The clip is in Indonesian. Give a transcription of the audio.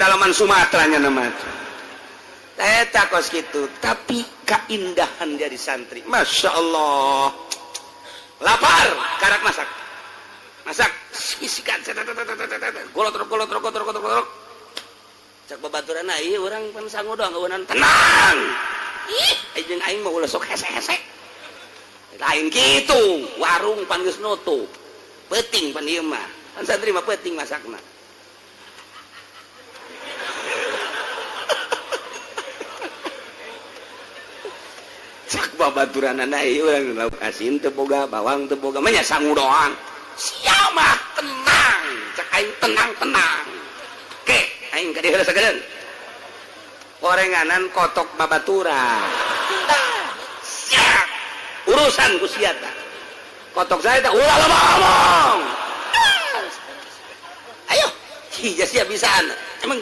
pedalaman Sumateranya nama eta kos gitu, tapi keindahan jadi santri, masya Allah. Lapar karak masak sisikan golot cak babaturan ieu urang pan sangu doang eueunan tenang ih jeung aing mah ulah sok hese-hese lain kitu warung pan geus nutup peuting pan ieu mah pan santri mah peuting masakna cak babaturan ieu urang lauk asin teu boga bawang teu boga mah nya sangu doang sia mah tenang cak aing tenang oke aing ka dieu sagedeun gorenganan kotok babaturan siap urusan ku sia tah kotok saya teh ulah ngomong ayo hija sia bisaan